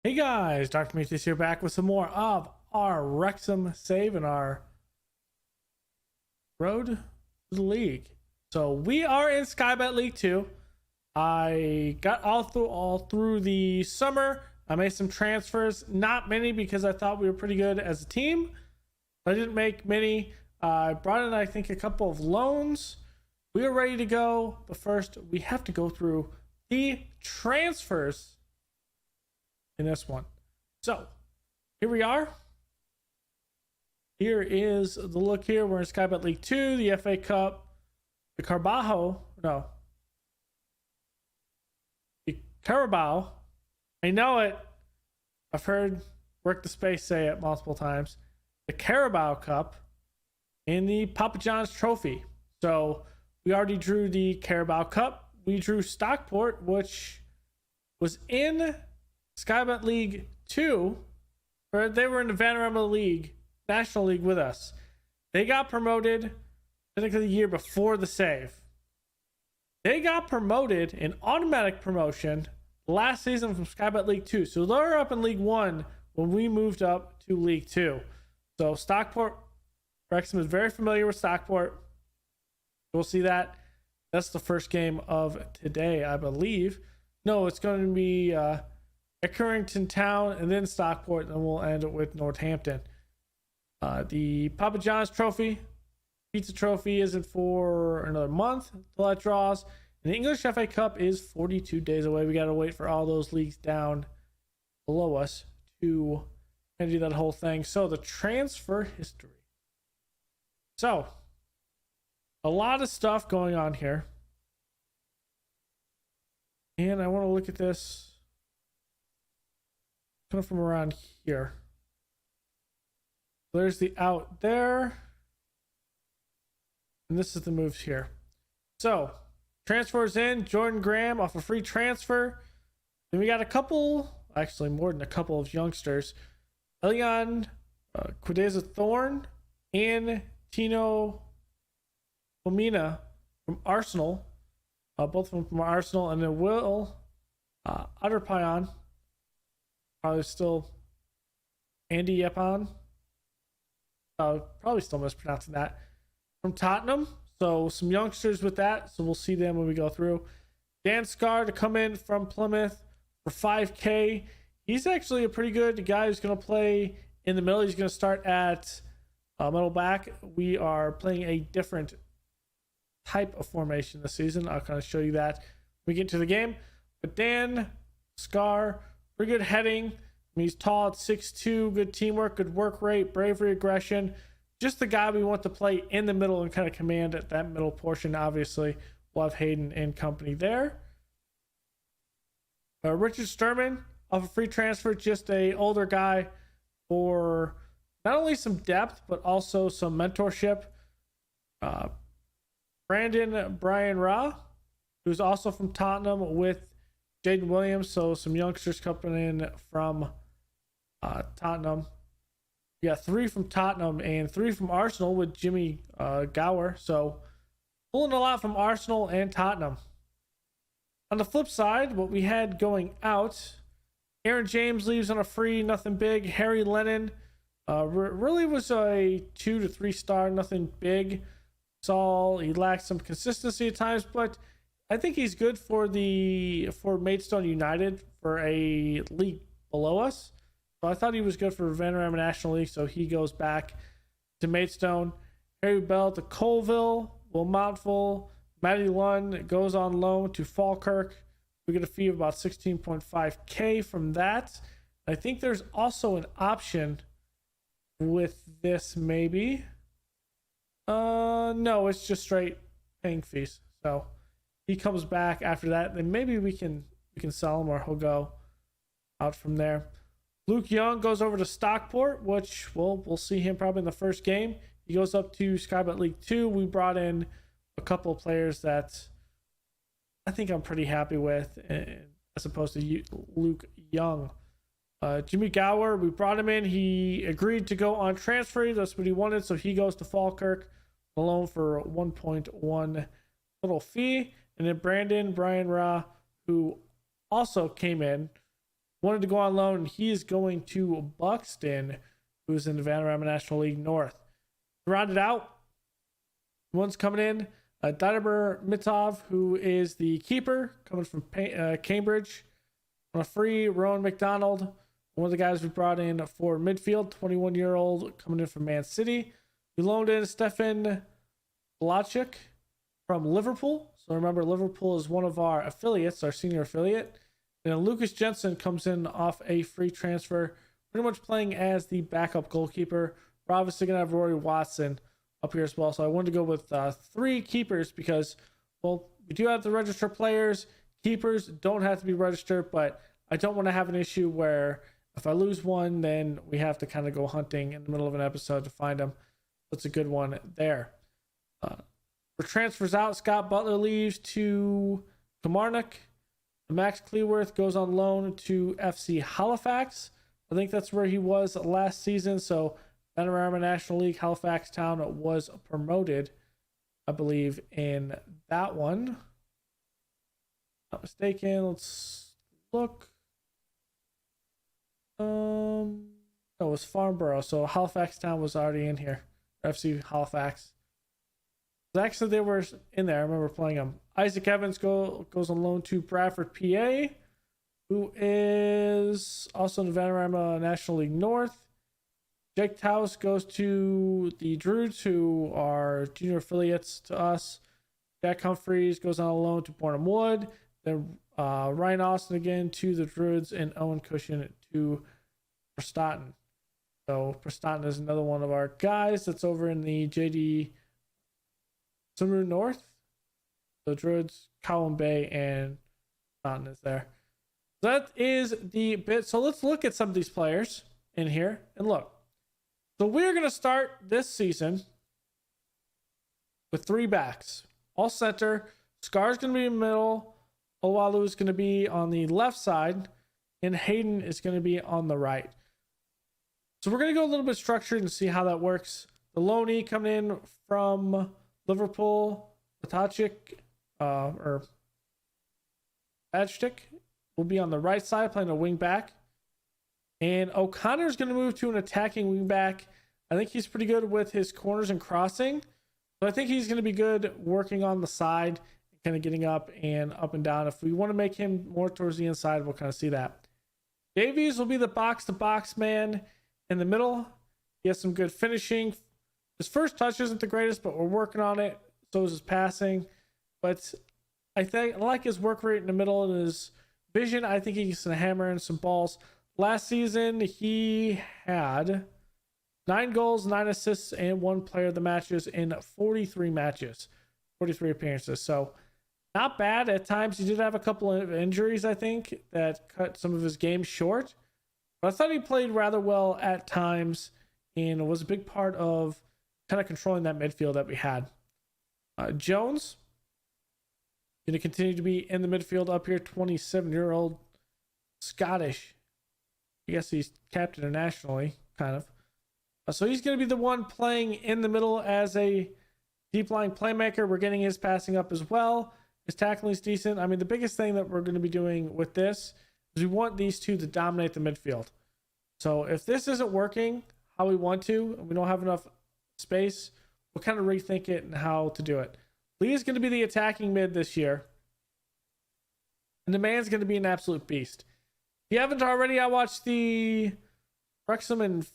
Hey guys, Dr. Metis here, back with some more of our Wrexham save and our road to the league. So we are in Skybet League 2. I got all through the summer. I made some transfers, not many because I thought we were pretty good as a team. I didn't make many. I brought in, I think, a couple of loans. We are ready to go, but first we have to go through the transfers in this one. So here we are. Here is the look here. We're in Skybet League 2, the FA Cup, the Carabao. I know it. I've heard Work the Space say it multiple times. The Carabao Cup and the Papa John's Trophy. So we already drew the Carabao Cup. We drew Stockport, which was in Skybet League 2, or they were in the Vanarama National League with us. They got promoted, I think, the year before the save. They got promoted in automatic promotion last season from Skybet League 2. So they're up in League 1 when we moved up to League 2. So Stockport, Wrexham is very familiar with Stockport. We'll see that. That's the first game of today, I believe. No, it's going to be Accrington Town and then Stockport, and we'll end it with Northampton. The Papa John's Trophy, Pizza Trophy isn't for another month until that draws. And the English FA Cup is 42 days away. We got to wait for all those leagues down below us to do that whole thing. So the transfer history. So a lot of stuff going on here. And I want to look at this kind of from around here. There's the out there. And this is the moves here. So transfers in. Jordan Graham off a free transfer. Then we got a couple, actually more than a couple of youngsters. Elian Quideza Thorne and Tino Pomina from Arsenal. Both of them from Arsenal. And then Will Utterpion. Probably still Andy Yepon. Probably still mispronouncing that. From Tottenham. So some youngsters with that. So we'll see them when we go through. Dan Scar to come in from Plymouth for 5K. He's actually a pretty good guy who's going to play in the middle. He's going to start at middle back. We are playing a different type of formation this season. I'll kind of show you that when we get to the game. But Dan Scar, pretty good heading. I mean, he's tall at 6'2", good teamwork, good work rate, bravery, aggression. Just the guy we want to play in the middle and kind of command at that middle portion. Obviously, we'll have Hayden and company there. Richard Sturman off a free transfer, just a older guy for not only some depth, but also some mentorship. Brian Ra, who's also from Tottenham with Jaden Williams. So some youngsters coming in from Tottenham. We got 3 from Tottenham and 3 from Arsenal with Jimmy Gower. So pulling a lot from Arsenal and Tottenham. On the flip side, what we had going out, Aaron James leaves on a free, nothing big. Harry Lennon really was a 2 to 3 star, nothing big. He lacked some consistency at times, but I think he's good for Maidstone United for a league below us. So I thought he was good for Vanarama National League, so he goes back to Maidstone. Harry Bell to Colville. Will Montville. Matty Lund goes on loan to Falkirk. We get a fee of about 16.5K from that. I think there's also an option with this, maybe. No, it's just straight paying fees. So he comes back after that. Then maybe we can sell him, or he'll go out from there. Luke Young goes over to Stockport, which we'll see him probably in the first game. He goes up to Skybet League 2. We brought in a couple of players that I think I'm pretty happy with, as opposed to Luke Young. Jimmy Gower, we brought him in. He agreed to go on transfer. That's what he wanted. So he goes to Falkirk alone for 1.1 little fee. And then Brian Ra, who also came in wanted to go on loan. He is going to Buxton, who's in the Vanarama National League North. To round it out, one's coming in, Daiber Mitov, who is the keeper, coming from Cambridge. On a free, Rowan McDonald, one of the guys we brought in for midfield, 21-year-old, coming in from Man City. We loaned in Stefan Blachik from Liverpool. So remember, Liverpool is one of our affiliates, our senior affiliate. And then Lucas Jensen comes in off a free transfer, pretty much playing as the backup goalkeeper. We're obviously going to have Rory Watson up here as well. So I wanted to go with 3 keepers because, well, we do have to register players. Keepers don't have to be registered, but I don't want to have an issue where if I lose one, then we have to kind of go hunting in the middle of an episode to find them. That's a good one there. For transfers out, Scott Butler leaves to Kilmarnock. Max Cleworth goes on loan to FC Halifax. I think that's where he was last season. So Vanarama National League, Halifax Town was promoted, I believe, in that one. Not mistaken. Let's look. No, it was Farnborough. So Halifax Town was already in here. FC Halifax. Actually, they were in there. I remember playing them. Isaac Evans goes on loan to Bradford, PA, who is also in the Vanarama National League North. Jake Taus goes to the Druids, who are junior affiliates to us. Jack Humphreys goes on loan to Bornham Wood. Then Ryan Austin again to the Druids, and Owen Cushion to Prestatyn. So Prestatyn is another one of our guys that's over in the JD Sumru North. So Druids, Cowan Bay, and Prestatyn is there. That is the bit. So let's look at some of these players in here and look. So we're going to start this season with 3 backs. All center. Scar's going to be in the middle. Owalu is going to be on the left side. And Hayden is going to be on the right. So we're going to go a little bit structured and see how that works. The loanee coming in from Liverpool, Patachik, or Badstick, will be on the right side, playing a wing back. And O'Connor is going to move to an attacking wing back. I think he's pretty good with his corners and crossing. So I think he's going to be good working on the side, kind of getting up and down. If we want to make him more towards the inside, we'll kind of see that. Davies will be the box-to-box man in the middle. He has some good finishing. His first touch isn't the greatest, but we're working on it. So is his passing. But I like his work rate in the middle and his vision. I think he can hammer in some balls. Last season, he had 9 goals, 9 assists, and 1 player of the matches in 43 matches, 43 appearances. So not bad. At times, he did have a couple of injuries, I think, that cut some of his game short. But I thought he played rather well at times and was a big part of kind of controlling that midfield that we had. Jones, going to continue to be in the midfield up here, 27-year-old Scottish. I guess he's captain internationally, kind of. So he's going to be the one playing in the middle as a deep lying playmaker. We're getting his passing up as well. His tackling is decent. I mean, the biggest thing that we're going to be doing with this is we want these two to dominate the midfield. So if this isn't working how we want to, and we don't have enough space, we'll kind of rethink it and how to do it. Lee is going to be the attacking mid this year. And the man's going to be an absolute beast. If you haven't already, I watched the Wrexham and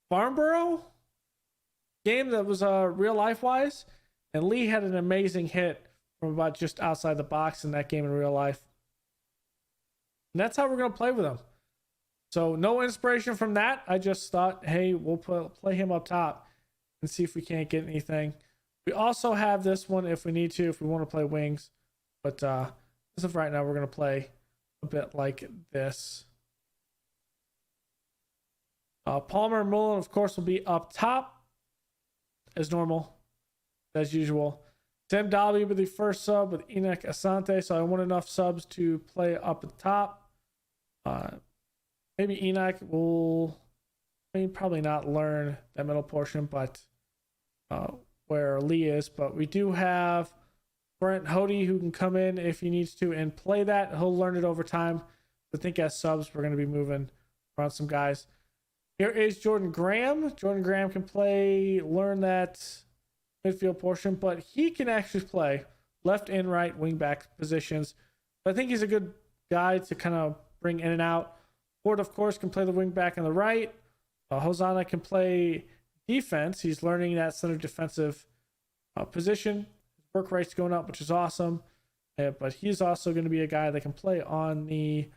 Farnborough game that was real life wise. And Lee had an amazing hit from about just outside the box in that game in real life. And that's how we're going to play with him. So no inspiration from that. I just thought, hey, we'll play him up top and see if we can't get anything. We also have this one if we need to, if we want to play wings. But as of right now, we're going to play a bit like this. Palmer and Mullen, of course, will be up top as normal, as usual. Tim Dalby will be the first sub with Enoch Asante, so I want enough subs to play up at the top. Maybe Enoch will probably not learn that middle portion, but where Lee is. But we do have Brent Hody who can come in if he needs to and play that. He'll learn it over time. I think as subs, we're going to be moving around some guys. Here is Jordan Graham. Jordan Graham can learn that midfield portion, but he can actually play left and right wing back positions. But I think he's a good guy to kind of bring in and out. Ford, of course, can play the wing back on the right. Hosanna can play defense. He's learning that center defensive position. His work rate's going up, which is awesome. But he's also going to be a guy that can play on the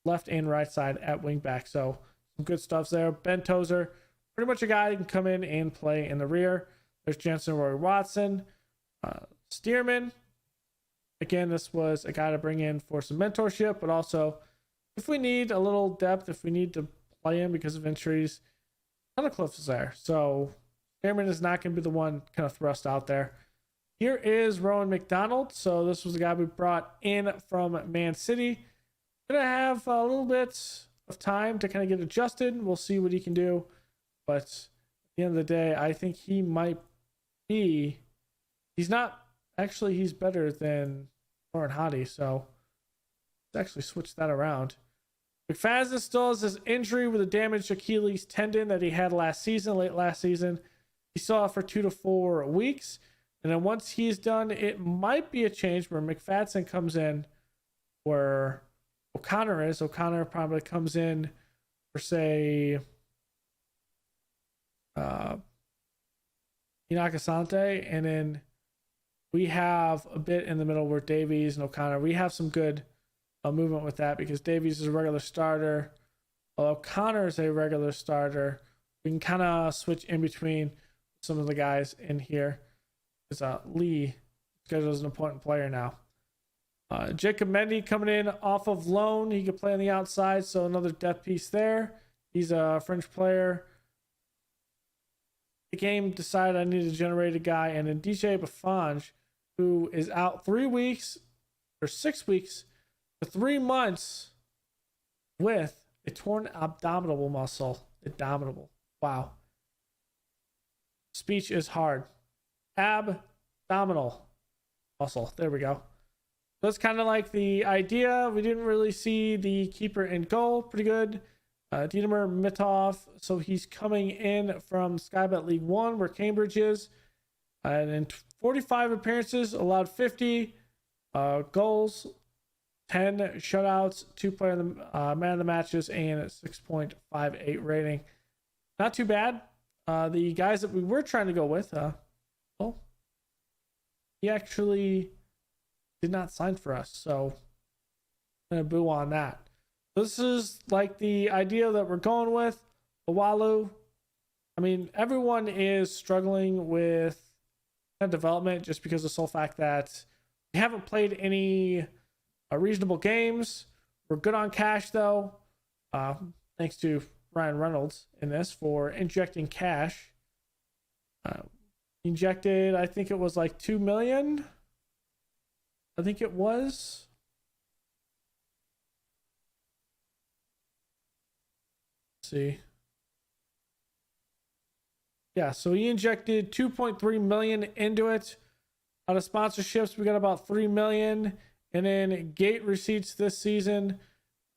left and right side at wing back. So some good stuff there. Ben Tozer, pretty much a guy that can come in and play in the rear. There's Jensen Roy Watson. Stearman. Again, this was a guy to bring in for some mentorship, but also if we need a little depth, if we need to play in because of injuries, Cliff is there. So Stearman is not going to be the one kind of thrust out there. Here is Rowan McDonald. So this was the guy we brought in from Man City. Gonna have a little bit of time to kind of get adjusted. We'll see what he can do. But at the end of the day, I think he might be... He's not... Actually, he's better than Lauren Hottie. So let's actually switch that around. McFadden still has his injury with a damaged Achilles tendon that he had late last season. He saw it for 2 to 4 weeks. And then once he's done, it might be a change where McFadden comes in where O'Connor is. O'Connor probably comes in for, say, Enoch Asante. And then we have a bit in the middle where Davies and O'Connor, we have some good movement with that because Davies is a regular starter. O'Connor is a regular starter. We can kind of switch in between some of the guys in here. Because Lee schedules an important player now. Jacob Mendy coming in off of loan. He could play on the outside, so another depth piece there. He's a French player. The game decided I needed to generate a guy, and then DJ Baffange, who is out 3 weeks or 6 weeks to 3 months with a torn abdominal muscle. Abdominal. Wow. Speech is hard. Abdominal muscle. There we go. That's kind of like the idea. We didn't really see the keeper in goal. Pretty good. Dietmar Mitov. So he's coming in from Skybet League 1 where Cambridge is. And in 45 appearances, allowed 50 goals, 10 shutouts, 2 player man of the matches, and a 6.58 rating. Not too bad. The guys that we were trying to go with, well, he actually did not sign for us, so I'm gonna boo on that. This is like the idea that we're going with. Owalu, I mean, everyone is struggling with development just because of the sole fact that we haven't played any reasonable games. We're good on cash though, thanks to Ryan Reynolds in this for injecting cash. Injected, I think it was like 2 million. I think it was. Let's see. Yeah, so he injected 2.3 million into it. Out of sponsorships, we got about 3 million. And then gate receipts this season.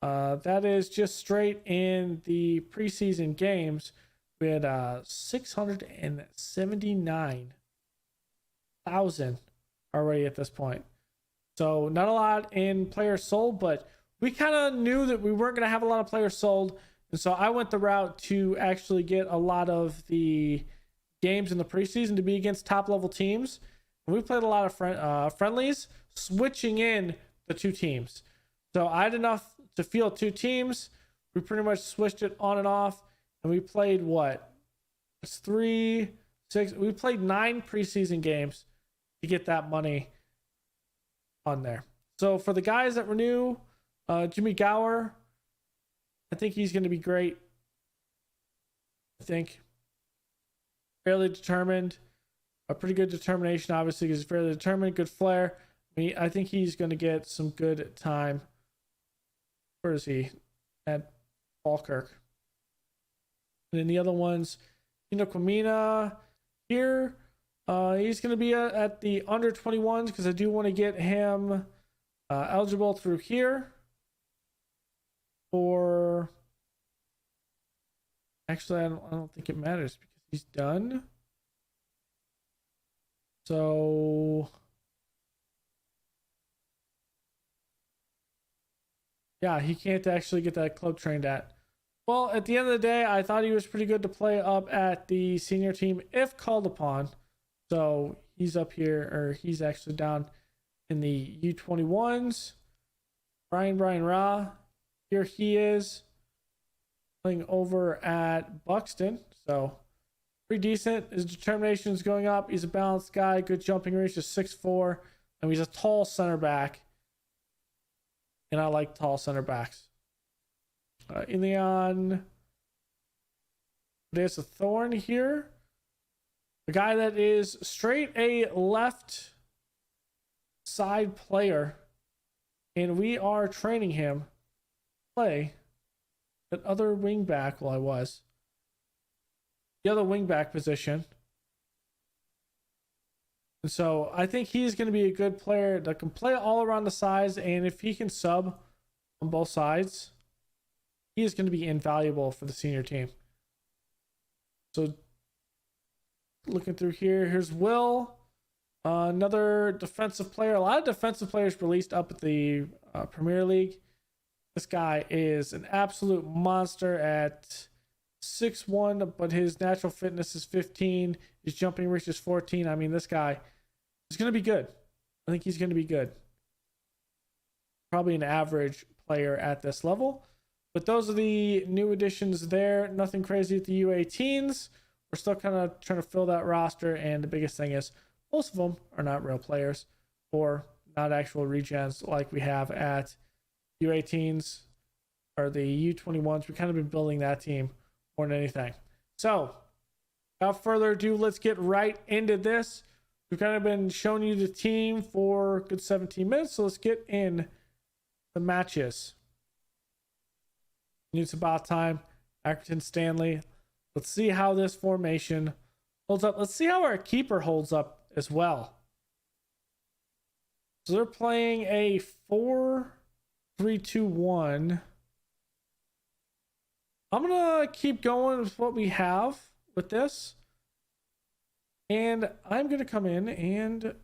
That is just straight in the preseason games. We had 679,000 already at this point. So not a lot in players sold, but we kind of knew that we weren't going to have a lot of players sold. And so I went the route to actually get a lot of the games in the preseason to be against top level teams. And we played a lot of friendlies, switching in the 2 teams. So I had enough to field 2 teams. We pretty much switched it on and off. And we played what? It's 3, 6. We played 9 preseason games to get that money on there. So for the guys that were new, Jimmy Gower, I think he's going to be great. I think fairly determined, a pretty good determination, obviously, because he's fairly determined, good flair. I think he's going to get some good time. Where is he? At Falkirk. And then the other ones, Kwamina here. He's going to be at the under 21s because I do want to get him eligible through here. for... Actually, I don't think it matters because he's done. So... Yeah, he can't actually get that club trained at. Well, at the end of the day, I thought he was pretty good to play up at the senior team if called upon. So he's up here, or he's actually down in the U21s. Brian Ra. Here he is playing over at Buxton. So pretty decent. His determination is going up. He's a balanced guy. Good jumping range, just 6'4". And he's a tall center back. And I like tall center backs. Ilion. There's a Thorn here. A guy that is straight a left side player. And we are training him to play that other wing back. Well, I was. The other wing back position. And so I think he's going to be a good player that can play all around the sides. And if he can sub on both sides, he is going to be invaluable for the senior team. So looking through here, here's Will, another defensive player. A lot of defensive players released up at the Premier League. This guy is an absolute monster at 6'1", but his natural fitness is 15. His jumping reach is 14. I mean, this guy is going to be good. I think he's going to be good. Probably an average player at this level. But those are the new additions there. Nothing crazy with the U18s. We're still kind of trying to fill that roster. And the biggest thing is most of them are not real players or not actual regens like we have at U18s or the U21s. We've kind of been building that team more than anything. So without further ado, let's get right into this. We've kind of been showing you the team for a good 17 minutes. So let's get in the matches. It's about time. Accrington Stanley. Let's see how this formation holds up. Let's see how our keeper holds up as well. So they're playing a 4-3-2-1. I'm going to keep going with what we have with this. And I'm going to come in and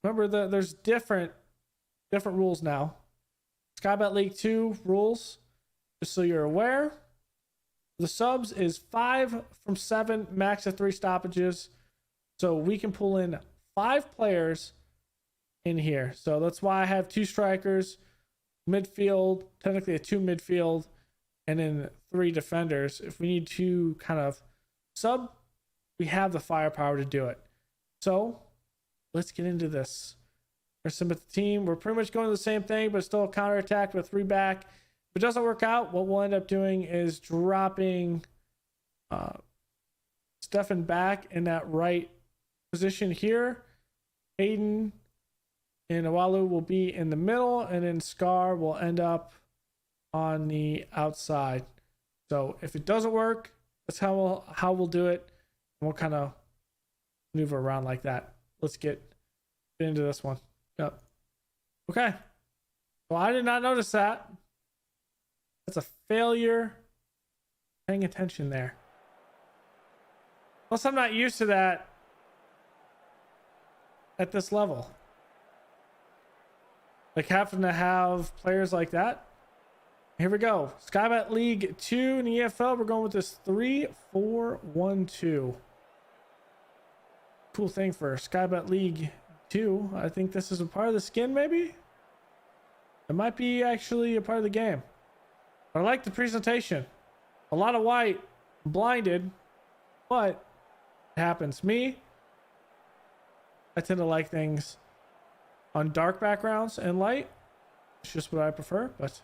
remember that there's different rules now. Sky Bet League 2 rules, just so you're aware. The subs is 5 from 7, max of 3 stoppages. So we can pull in 5 players in here. So that's why I have 2 strikers, midfield, technically a 2 midfield, and then 3 defenders. If we need to kind of sub, we have the firepower to do it. So let's get into this. There's some of the team. We're pretty much going the same thing, but still a counterattack with 3 back. If it doesn't work out, what we'll end up doing is dropping Stefan back in that right position here. Hayden and Awalu will be in the middle, and then Scar will end up on the outside. So if it doesn't work, that's how we'll do it. And we'll kind of maneuver around like that. Let's get into this one. Yep. Okay. Well, I did not notice that. That's a failure paying attention there. Plus, I'm not used to that at this level. Like having to have players like that. Here we go. Sky Bet League 2 in the EFL. We're going with this 3-4-1-2. Cool thing for Sky Bet League 2. I think this is a part of the skin, maybe? It might be actually a part of the game. But I like the presentation. A lot of white, blinded, but it happens. Me, I tend to like things on dark backgrounds and light. It's just what I prefer, but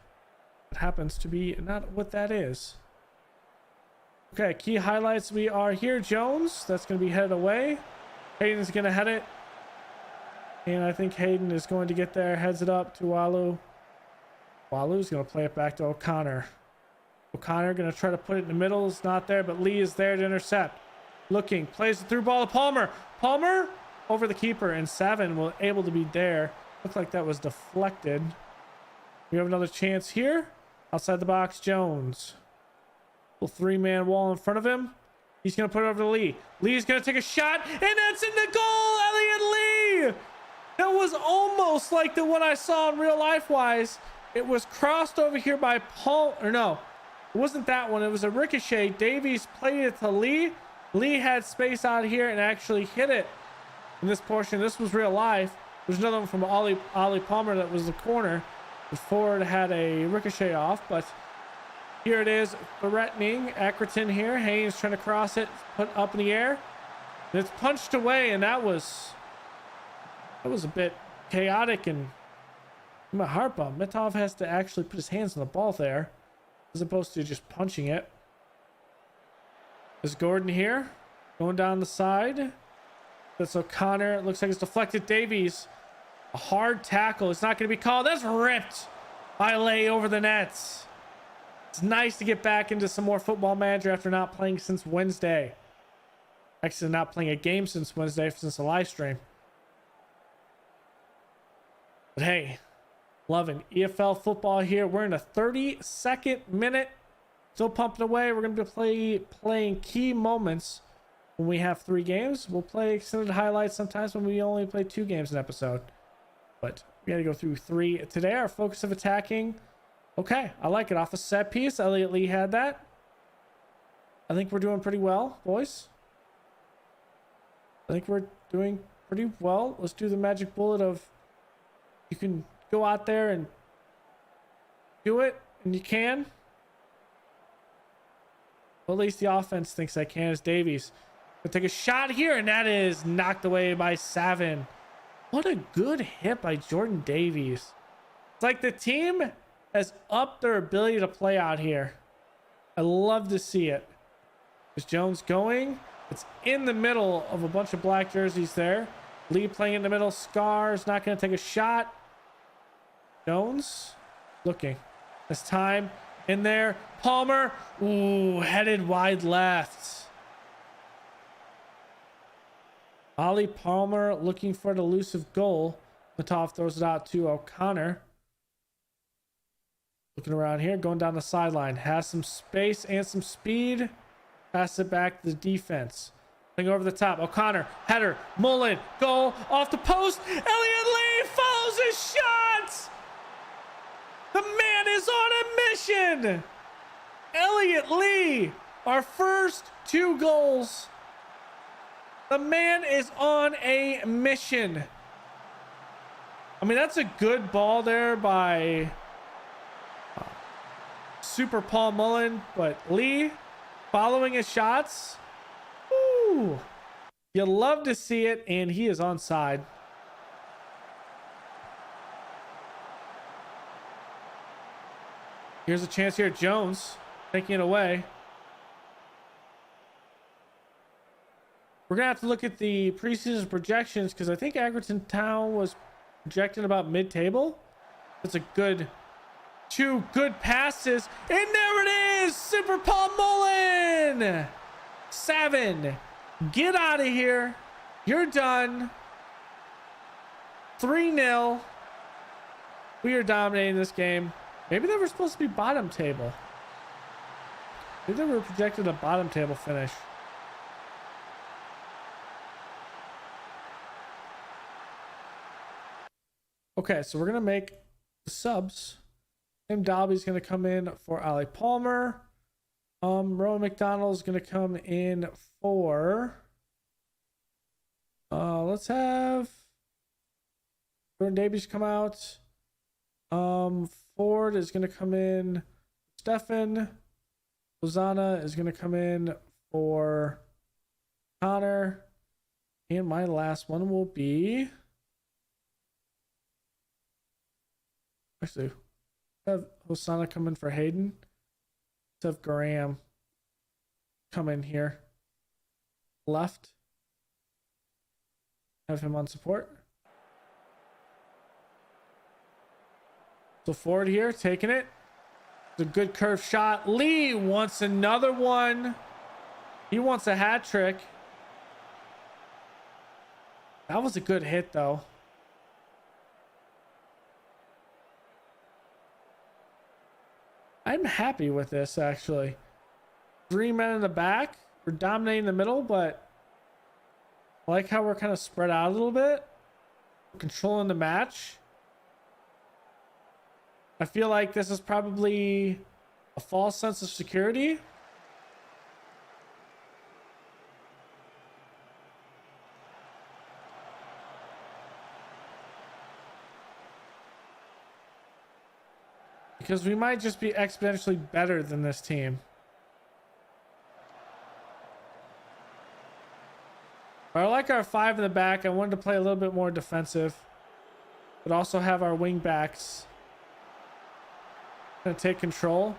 it happens to be not what that is. Okay, key highlights. We are here. Jones, that's going to be headed away. Hayden's going to head it. And I think Hayden is going to get there. Heads it up to Walu. Walu's going to play it back to O'Connor. O'Connor going to try to put it in the middle. It's not there, but Lee is there to intercept. Looking. Plays the through ball to Palmer. Palmer over the keeper, and Savin will able to be there. Looked like that was deflected. We have another chance here. Outside the box, Jones. Little three-man wall in front of him. He's going to put it over to Lee. Lee's going to take a shot, and that's in the goal! Elliot Lee! That was almost like the one I saw in real life-wise. It was crossed over here by Paul, or no, it wasn't that one. It was a ricochet. Davies played it to Lee. Lee had space out here and actually hit it in this portion. This was real life. There's another one from Ollie Palmer that was the corner. The forward had a ricochet off, but here it is, threatening Accrington here. Haynes trying to cross it, put up in the air. And it's punched away, and that was a bit chaotic and my heart bump. Mitov has to actually put his hands on the ball there, as opposed to just punching it. There's Gordon here, going down the side. That's O'Connor. It looks like it's deflected. Davies. A hard tackle. It's not going to be called. That's ripped by Lay over the nets. It's nice to get back into some more Football Manager after not playing since Wednesday. Actually, not playing a game since Wednesday, since the live stream. But hey, loving EFL football here. We're in a 32nd minute. Still pumping away. We're going to be playing key moments when we have 3 games. We'll play extended highlights sometimes when we only play 2 games an episode. But we got to go through 3 today. Our focus of attacking. Okay, I like it. Off a set piece. Elliot Lee had that. I think we're doing pretty well, boys. I think we're doing pretty well. Let's do the magic bullet of you can go out there and do it, and you can. Well, at least the offense thinks I can. As Davies will take a shot here, and that is knocked away by Savin. What a good hit by Jordan Davies. It's like the team has upped their ability to play out here. I love to see it. Is Jones going? It's in the middle of a bunch of black jerseys there. Lee playing in the middle. Scar's not going to take a shot. Jones looking. This time in there. Palmer. Ooh, headed wide left. Ollie Palmer looking for an elusive goal. Matov throws it out to O'Connor. Looking around here, going down the sideline. Has some space and some speed. Pass it back to the defense. Playing over the top. O'Connor, header, Mullen, goal, off the post. Elliot Lee follows his shot. The man is on a mission. Elliot Lee, our first 2 goals. The man is on a mission. I mean, that's a good ball there by Super Paul Mullen, but Lee following his shots. Ooh, you love to see it, and he is onside. Here's a chance here. Jones taking it away. We're going to have to look at the preseason projections because I think Accrington Town was projected about mid-table. That's a good 2 good passes. And there it is! Super Paul Mullen! Savin, get out of here. You're done. 3-0. We are dominating this game. Maybe they were supposed to be bottom table. Maybe they were projected a bottom table finish. Okay, so we're going to make the subs. Tim Dalby's going to come in for Ollie Palmer. Rowan McDonald's going to come in for... let's have Jordan Davies come out. Ford is going to come in. Stefan. Lozana is going to come in for Connor. And my last one will be... Actually, have Hosanna come in for Hayden. Let's have Graham come in here. Left. Have him on support. So forward here, taking it. It's a good curve shot. Lee wants another one. He wants a hat trick. That was a good hit, though. I'm happy with this, actually. 3 men in the back. We're dominating the middle, but I like how we're kind of spread out a little bit. We're controlling the match. I feel like this is probably a false sense of security. Because we might just be exponentially better than this team. I like our 5 in the back. I wanted to play a little bit more defensive, but also have our wing backs gonna take control.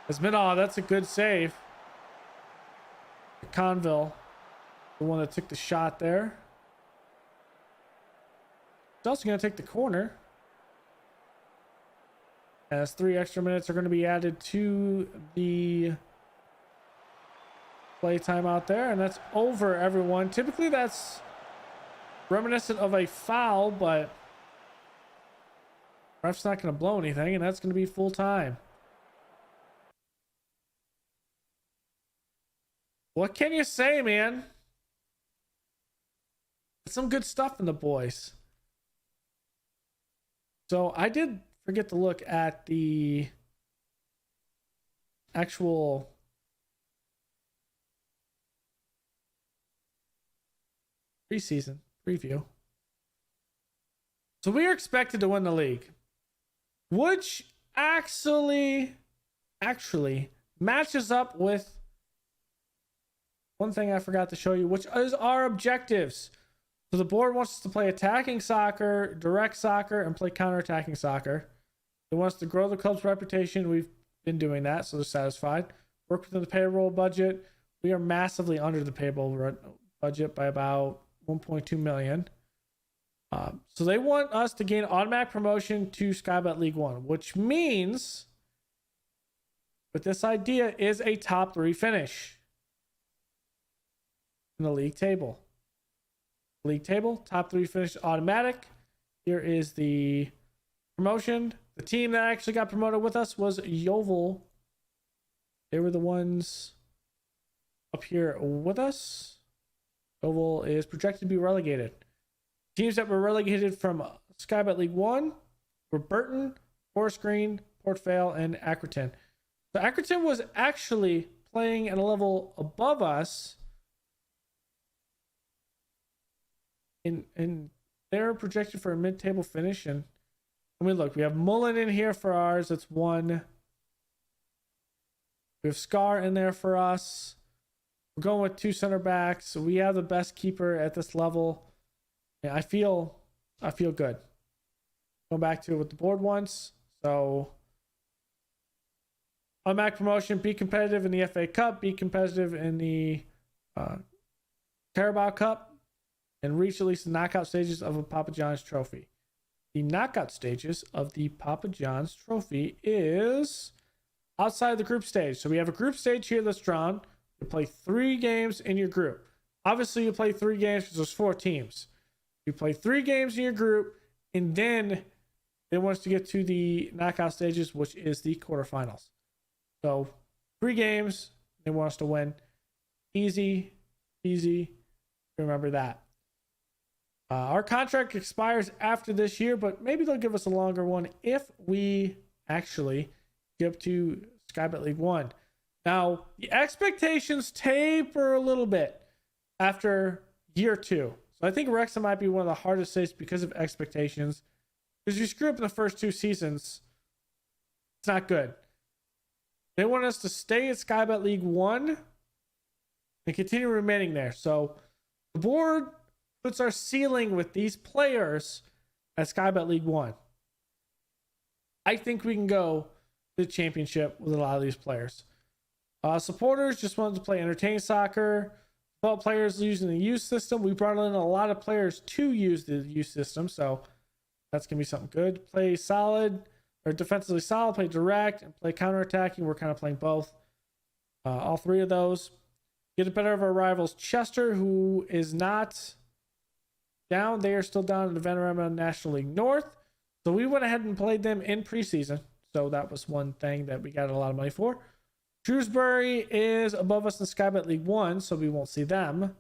Oh, that's a good save. Conville, the one that took the shot there. He's also gonna take the corner. As 3 extra minutes are going to be added to the play time out there. And that's over, everyone. Typically, that's reminiscent of a foul, but ref's not going to blow anything, and that's going to be full time. What can you say, man? Some good stuff in the boys. So I did forget to look at the actual preseason preview. So we are expected to win the league, which actually matches up with one thing I forgot to show you, which is our objectives. So the board wants us to play attacking soccer, direct soccer, and play counterattacking soccer. It wants to grow the club's reputation. We've been doing that, so they're satisfied. Work within the payroll budget. We are massively under the payroll budget by about 1.2 million. So they want us to gain automatic promotion to Sky Bet League One, which means, with this idea, is a top 3 finish in the league table. League table, top 3 finish automatic. Here is the promotion. The team that actually got promoted with us was Yeovil. They were the ones up here with us. Yeovil is projected to be relegated. Teams that were relegated from Sky Bet League One were Burton, Forest Green, Port Vale, and Accrington. So Accrington was actually playing at a level above us. And they're projected for a mid-table finish. And I mean, look, we have Mullen in here for ours. That's 1. We have Scar in there for us. We're going with 2 center backs. So we have the best keeper at this level. Yeah, I feel good. Going back to what the board wants. So automatic promotion, be competitive in the FA Cup, be competitive in the Carabao Cup, and reach at least the knockout stages of a Papa John's trophy. The knockout stages of the Papa John's trophy is outside the group stage. So we have a group stage here that's drawn. You play 3 games in your group. Obviously, you play 3 games because there's 4 teams. You play 3 games in your group, and then they want us to get to the knockout stages, which is the quarterfinals. So 3 games, they want us to win. Easy. Remember that. Our contract expires after this year, but maybe they'll give us a longer one if we actually get up to Sky Bet League One. Now, the expectations taper a little bit after year 2. So I think Wrexham might be one of the hardest states because of expectations. Because you screw up in the first 2 seasons, it's not good. They want us to stay at Sky Bet League One and continue remaining there. So the board puts our ceiling with these players at Sky Bet League One. I think we can go to the championship with a lot of these players. Supporters just wanted to play entertaining soccer. Develop players using the youth system. We brought in a lot of players to use the youth system, so that's going to be something good. Play solid, or defensively solid, play direct, and play counterattacking. We're kind of playing both. All 3 of those. Get the better of our rivals, Chester, who is not down. They are still down in the Vanarama National League North. So we went ahead and played them in preseason. So that was one thing that we got a lot of money for. Shrewsbury is above us in Sky Bet League 1, so we won't see them.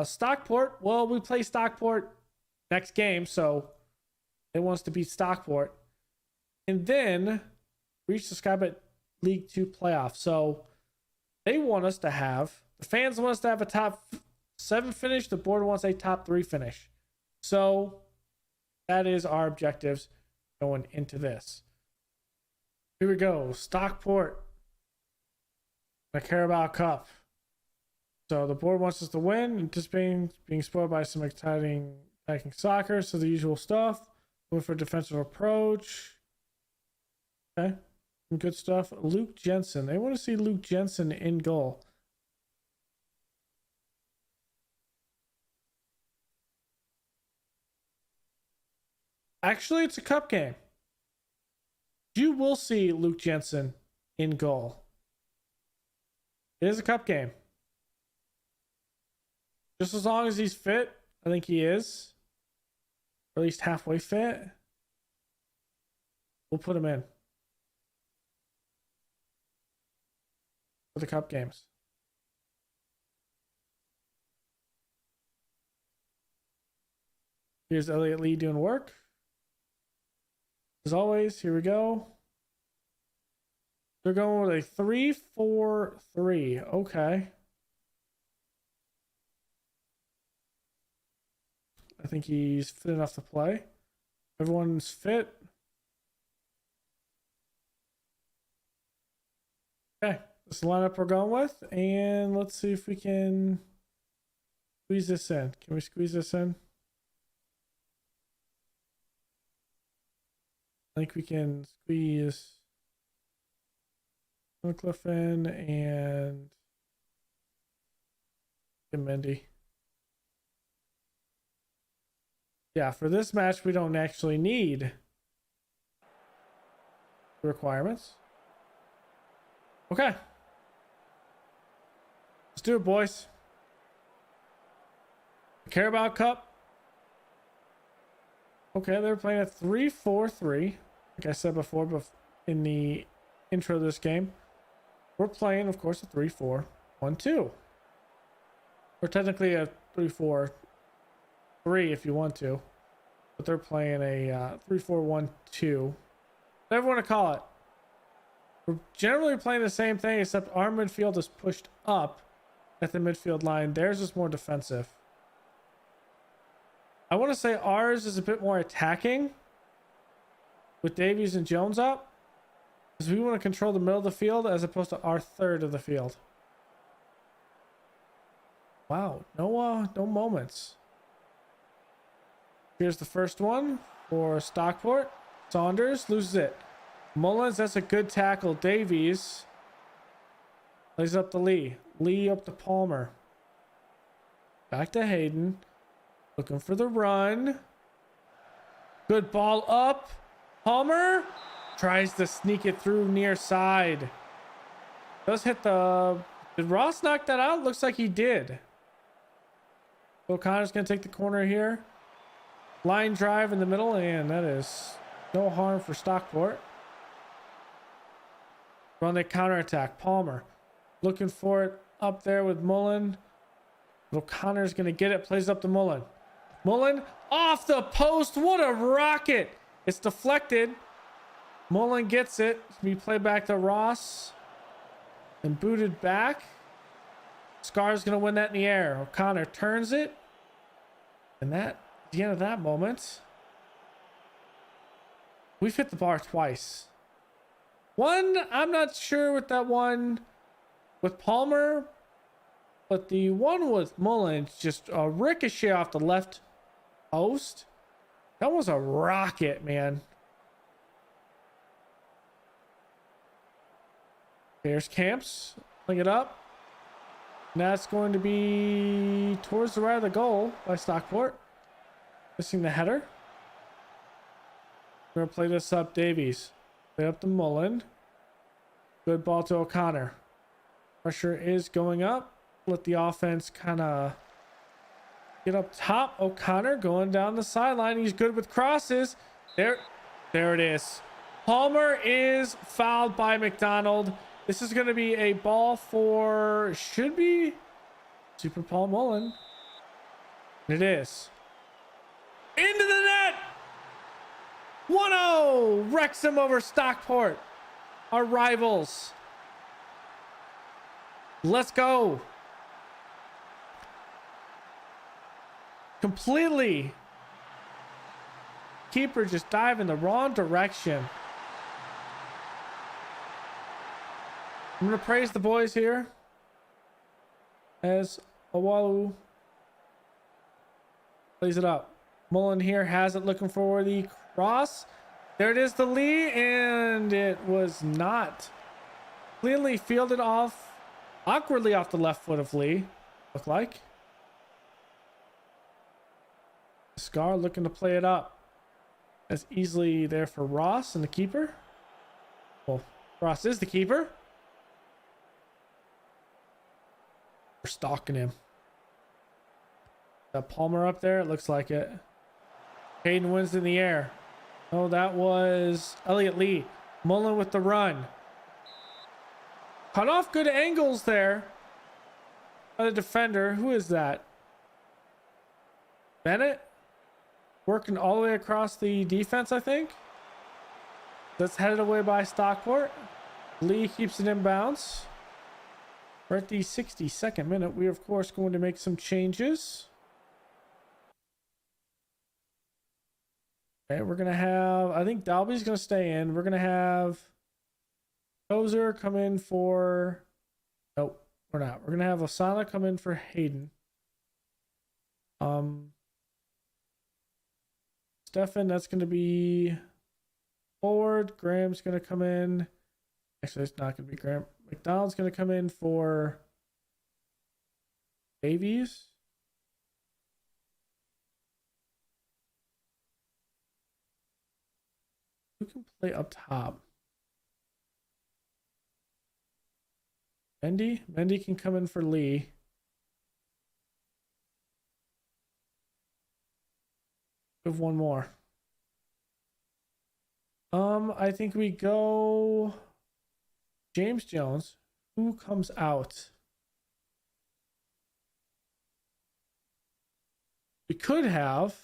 Stockport, well, we play Stockport next game, so they want us to beat Stockport. And then reach the Sky Bet League 2 playoff. So they want us to have, the fans want us to have a top 7 finish. The board wants a top 3 finish. So that is our objectives going into this. Here we go. Stockport, the Carabao Cup. So the board wants us to win, anticipating being spoiled by some exciting attacking soccer. So the usual stuff. Going for defensive approach. Okay. Some good stuff. Luke Jensen. They want to see Luke Jensen in goal. Actually, it's a cup game. You will see Luke Jensen in goal. It is a cup game. Just as long as he's fit, I think he is. Or at least halfway fit. We'll put him in. For the cup games. Here's Elliot Lee doing work. As always, here we go. They're going with a 3-4-3. Okay. I think he's fit enough to play. Everyone's fit. Okay. This is the lineup we're going with. And let's see if we can squeeze this in. Can we squeeze this in? I think we can squeeze Cliff in and Mendy. Yeah, for this match, we don't actually need the requirements. Okay. Let's do it, boys. Carabao Cup. Okay, they're playing a 3-4-3. Like I said before, in the intro of this game. We're playing, of course, a 3-4-1-2. Or technically a 3-4-3 if you want to. But they're playing a 3-4-1-2. Whatever you want to call it. We're generally playing the same thing, except our midfield is pushed up at the midfield line. Theirs is more defensive. I want to say ours is a bit more attacking with Davies and Jones up, because we want to control the middle of the field as opposed to our third of the field. Wow, no moments. Here's the first one for Stockport. Saunders loses it. Mullins, that's a good tackle. Davies lays up to Lee. Lee up to Palmer. Back to Hayden. Looking for the run. Good ball up. Palmer tries to sneak it through near side. Does hit the... Did Ross knock that out? Looks like he did. O'Connor's going to take the corner here. Line drive in the middle, and that is no harm for Stockport. Run the counterattack. Palmer looking for it up there with Mullen. O'Connor's going to get it. Plays up to Mullen. Mullen off the post. What a rocket. It's deflected. Mullen gets it. We play back to Ross. And booted back. Scar's going to win that in the air. O'Connor turns it. And that, at the end of that moment, we've hit the bar twice. One, I'm not sure with that one with Palmer. But the one with Mullins, just a ricochet off the left post. That was a rocket, man. There's Camps. Bring it up. And that's going to be towards the right of the goal by Stockport. Missing the header. We're going to play this up. Davies. Play up to Mullen. Good ball to O'Connor. Pressure is going up. Let the offense kind of get up top. O'Connor going down the sideline. He's good with crosses. There it is. Palmer is fouled by McDonald. This is going to be a ball for, should be Super Paul Mullen. It is. Into the net. 1-0. Wrexham over Stockport. Our rivals. Let's go. Completely. Keeper just dive in the wrong direction. I'm going to praise the boys here as Owalu plays it up. Mullen here has it, looking for the cross. There it is to Lee, and it was not cleanly fielded off, awkwardly off the left foot of Lee, looked like. Scar looking to play it up. That's easily there for Ross and the keeper. Well, Ross is the keeper. We're stalking him. That Palmer up there, it looks like it. Hayden wins in the air. Oh, that was Elliot Lee. Mullen with the run. Cut off good angles there by the defender. Who is that? Bennett? Working all the way across the defense, I think. That's headed away by Stockport. Lee keeps it in bounds. We're at the 62nd minute. We are, of course, going to make some changes. Okay, we're going to have, I think Dalby's going to stay in. We're going to have Tozer come in for, nope, we're not. We're going to have Osana come in for Hayden. Stefan, that's going to be forward. Graham's going to come in. Actually, it's not going to be Graham. McDonald's going to come in for Davies. Who can play up top? Mendy? Mendy can come in for Lee. We have one more. I think we go James Jones. Who comes out? We could have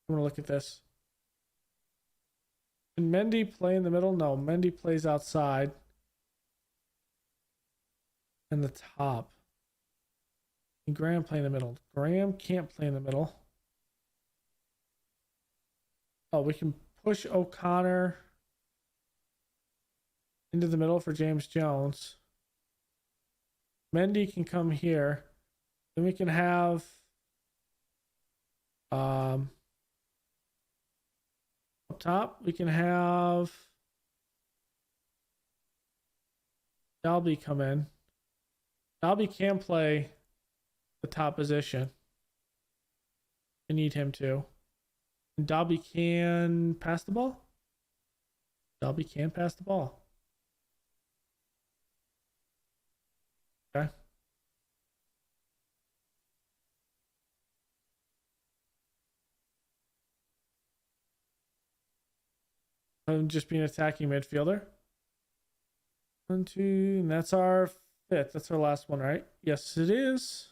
I'm gonna look at this. Can Mendy play in the middle? No, Mendy plays outside. And the top. Can Graham play in the middle? Graham can't play in the middle. Oh, we can push O'Connor into the middle for James Jones. Mendy can come here. Then we can have up top, we can have Dalby come in. Dalby can play the top position. I need him to. And Dalby can pass the ball? Dalby can pass the ball. Okay. I'm just being an attacking midfielder. 1, 2, and that's our fifth. That's our last one, right? Yes, it is.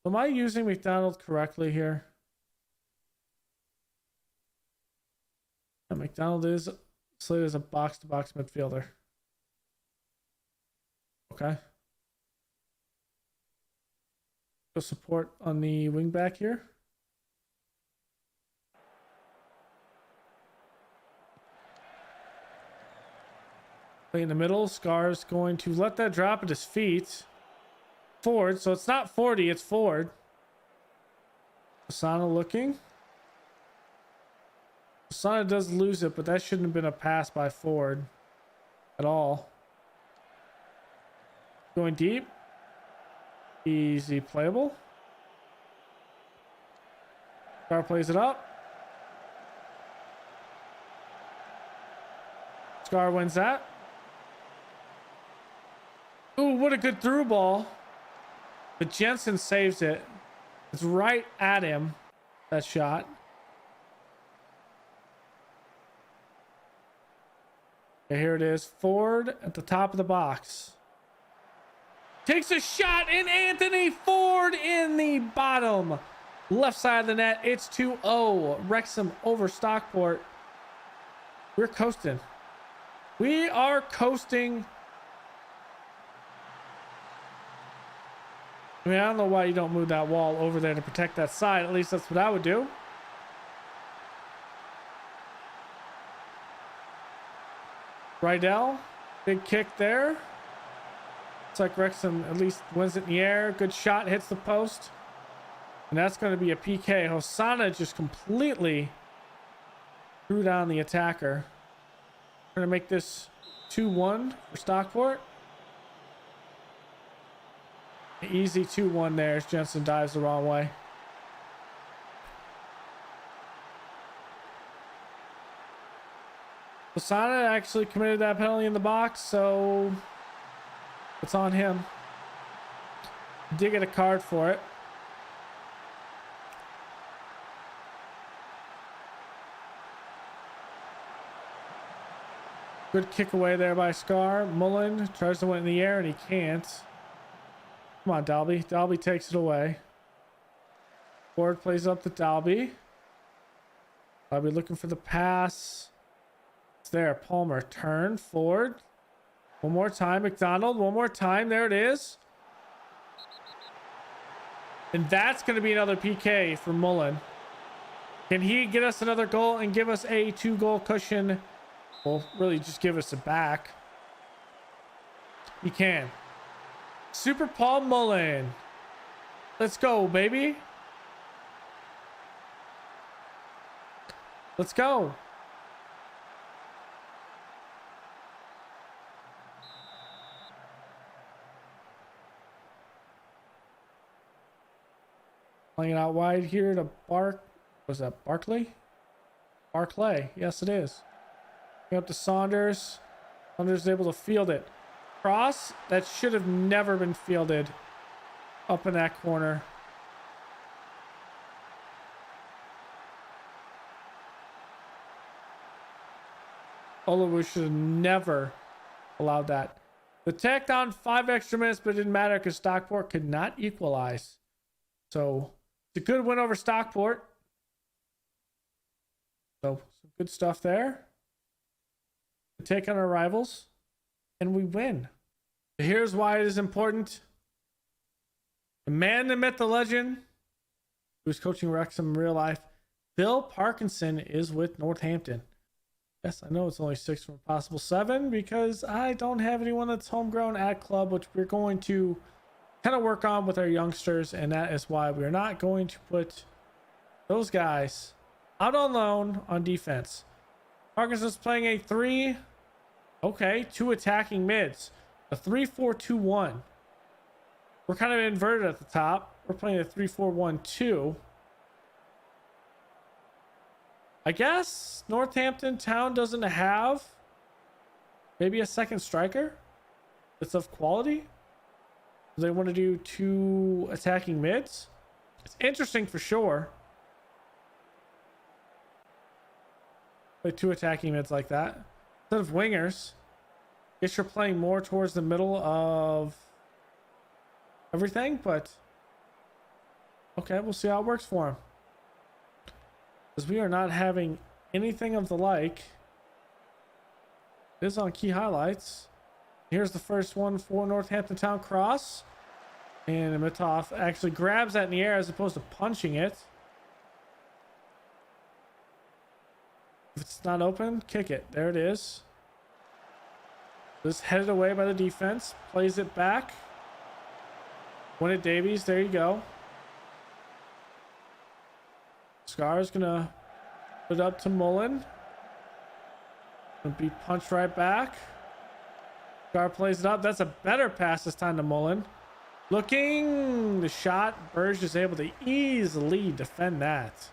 Am I using McDonald correctly here? Yeah, McDonald is slated as a box-to-box midfielder. Okay. Go support on the wing back here. Play in the middle. Scar's going to let that drop at his feet. Forward, so it's not 40, it's forward. Osana looking. Osana does lose it, but that shouldn't have been a pass by Ford at all. Going deep. Easy playable. Scar plays it up. Scar wins that. Ooh, what a good through ball. But Jensen saves it. It's right at him, that shot. Okay, here it is. Ford at the top of the box. Takes a shot, and Anthony Ford in the bottom left side of the net. It's 2-0. Wrexham over Stockport. We're coasting. We are coasting. I mean, I don't know why you don't move that wall over there to protect that side. At least that's what I would do. Rydell, big kick there. Looks like Wrexham at least wins it in the air. Good shot, hits the post. And that's going to be a PK. Hosanna just completely threw down the attacker. We're going to make this 2-1 for Stockport. Easy 2-1 there as Jensen dives the wrong way. Hosanna actually committed that penalty in the box, so it's on him. Did get a card for it. Good kick away there by Scar. Mullen tries to win in the air and he can't. Come on, Dalby. Dalby takes it away. Ford plays up to Dalby. Dalby looking for the pass. It's there. Palmer turn. Ford. One more time. McDonald. One more time. There it is. And that's going to be another PK for Mullen. Can he get us another goal and give us a 2-goal cushion? Well, really just give us it back. He can. Super Paul Mullen. Let's go, baby. Let's go. Playing it out wide here to was that Barkley? Barclay. Yes, it is. Up to Saunders. Saunders is able to field it. Cross that should have never been fielded up in that corner. Olawu should have never allowed that. The tacked on 5 extra minutes, but it didn't matter because Stockport could not equalize. So it's a good win over Stockport. So some good stuff there. We take on our rivals and we win. Here's why it is important. The man that met the legend, who's coaching Wrexham in real life, Bill Parkinson, is with Northampton. Yes, I know it's only 6 from a possible 7 because I don't have anyone that's homegrown at club, which we're going to kind of work on with our youngsters, and that is why we're not going to put those guys out on loan on defense. Parkinson's playing a 3, okay, 2 attacking mids, a 3-4-2-1. We're kind of inverted at the top. We're playing a 3-4-1-2. I guess Northampton Town doesn't have maybe a second striker that's of quality. They want to do 2 attacking mids. It's interesting for sure. Play 2 attacking mids like that instead of wingers. Guess you're playing more towards the middle of everything, but okay, we'll see how it works for him. Because we are not having anything of the like. It is on key highlights. Here's the first one for Northampton Town cross. And Mitov actually grabs that in the air as opposed to punching it. If it's not open, kick it. There it is. Just headed away by the defense. Plays it back. Win it, Davies. There you go. Scar's gonna put it up to Mullen. Gonna be punched right back. Scar plays it up. That's a better pass this time to Mullen. Looking the shot. Burge is able to easily defend that.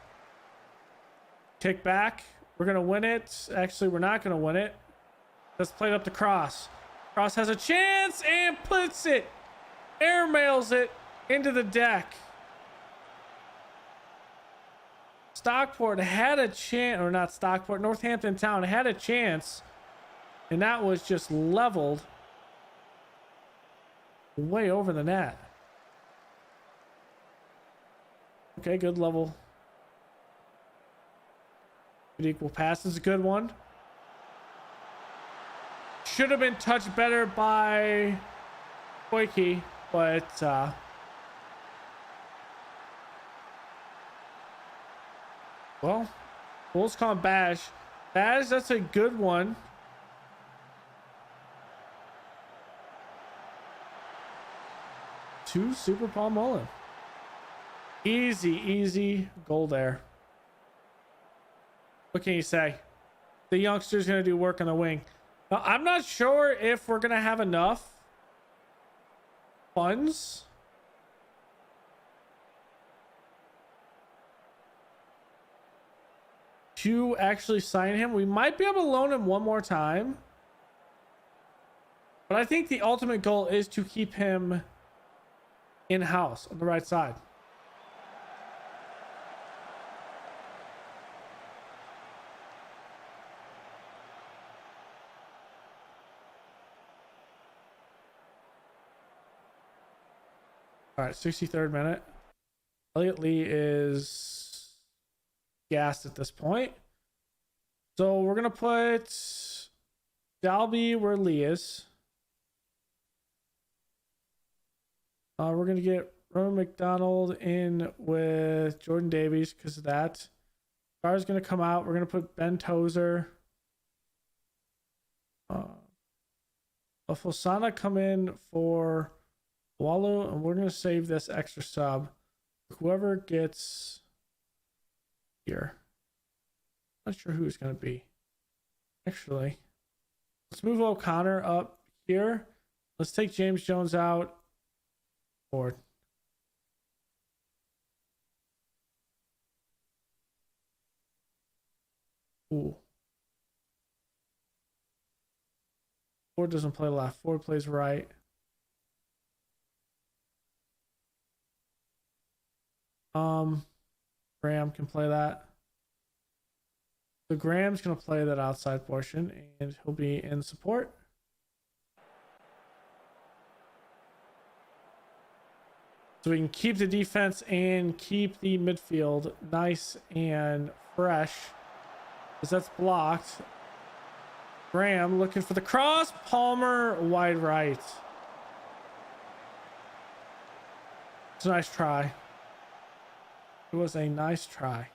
Kick back. We're gonna win it. Actually, we're not gonna win it. Let's play it up to Cross. Cross has a chance and puts it. Airmails it into the deck. Stockport had a chance, or not Stockport, Northampton Town had a chance, and that was just leveled way over the net. Okay, good level. Good equal pass is a good one. Should have been touched better by Koike, but well, Bulls call him Bash. Bash, that's a good one. To Super Paul Mullen. Easy goal there. What can you say? The youngster's going to do work on the wing. Now, I'm not sure if we're going to have enough funds to actually sign him. We might be able to loan him one more time, but I think the ultimate goal is to keep him in-house on the right side. All right, 63rd minute. Elliot Lee is gassed at this point. So we're going to put Dalby where Lee is. We're going to get Roman McDonald in with Jordan Davies because of that. Carr's going to come out. We're going to put Ben Tozer. Fosana come in for Wallow, and we're going to save this extra sub. Whoever gets here. Not sure who it's going to be. Actually, let's move O'Connor up here. Let's take James Jones out. Forward. Ooh. Ford doesn't play left. Ford plays right. Graham can play that. So Graham's going to play that outside portion, and he'll be in support. So we can keep the defense and keep the midfield nice and fresh. Because that's blocked. Graham looking for the cross. Palmer wide right. It's a nice try. It was a nice try.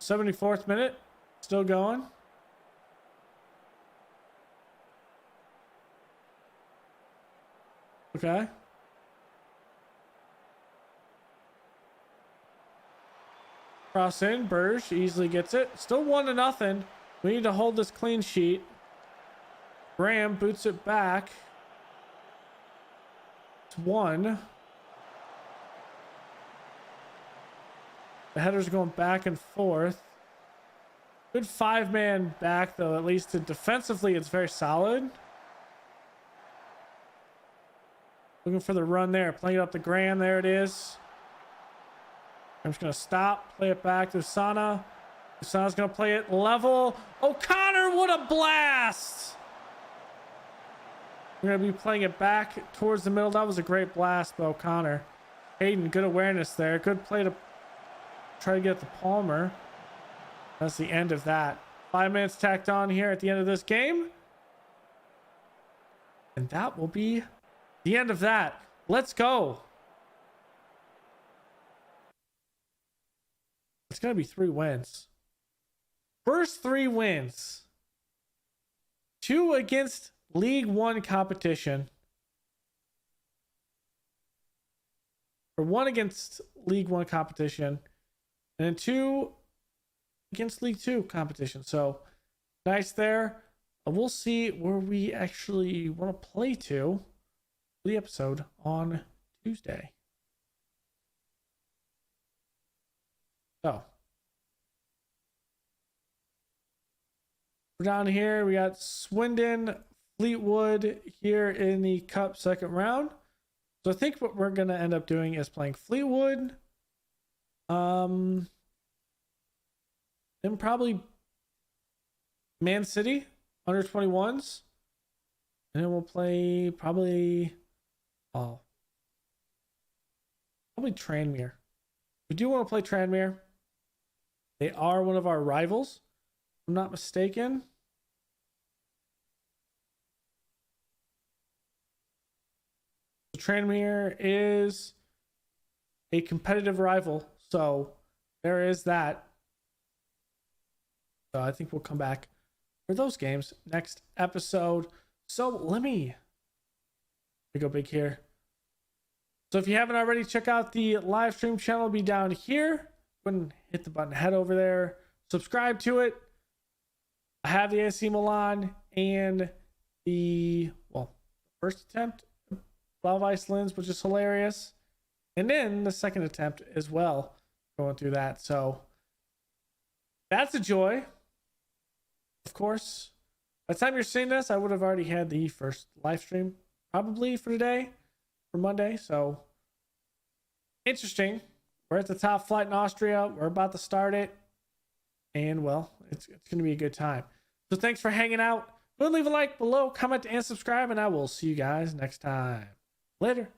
74th minute. Still going. Okay. Cross in. Burge easily gets it. Still 1-0. We need to hold this clean sheet. Graham boots it back. It's 1. The header's going back and forth. Good 5-man back, though. At least defensively, it's very solid. Looking for the run there. Playing it up to Graham. There it is. I'm just going to stop. Play it back to Usana. Usana's going to play it level. O'Connor, what a blast! We're going to be playing it back towards the middle. That was a great blast by O'Connor. Hayden, good awareness there. Good play to try to get the Palmer. That's the end of that. 5 minutes tacked on here at the end of this game. And that will be the end of that. Let's go. It's going to be 3 wins. First 3 wins. 2 against League One competition. Or 1 against League One competition. And then 2 against League Two competition. So nice there. We'll see where we actually want to play to the episode on Tuesday. So we're down here. We got Swindon, Fleetwood here in the Cup second round. So I think what we're going to end up doing is playing Fleetwood. then probably Man City under 21s. And then we'll play probably Tranmere. We do want to play Tranmere. They are one of our rivals, if I'm not mistaken. Tranmere is a competitive rival, so there is that. So I think we'll come back for those games next episode. So let me go big here. So if you haven't already, check out the live stream channel. It'll be down here. Go ahead and hit the button, head over there, subscribe to it. I have the AC Milan and the first attempt, Blau Weiss Linz, which is hilarious. And then the second attempt as well, going through that. So that's a joy. Of course, by the time you're seeing this, I would have already had the first live stream probably for today, for Monday. So interesting. We're at the top flight in Austria. We're about to start it. And well, it's going to be a good time. So thanks for hanging out. Go and leave a like below, comment, and subscribe. And I will see you guys next time. Later.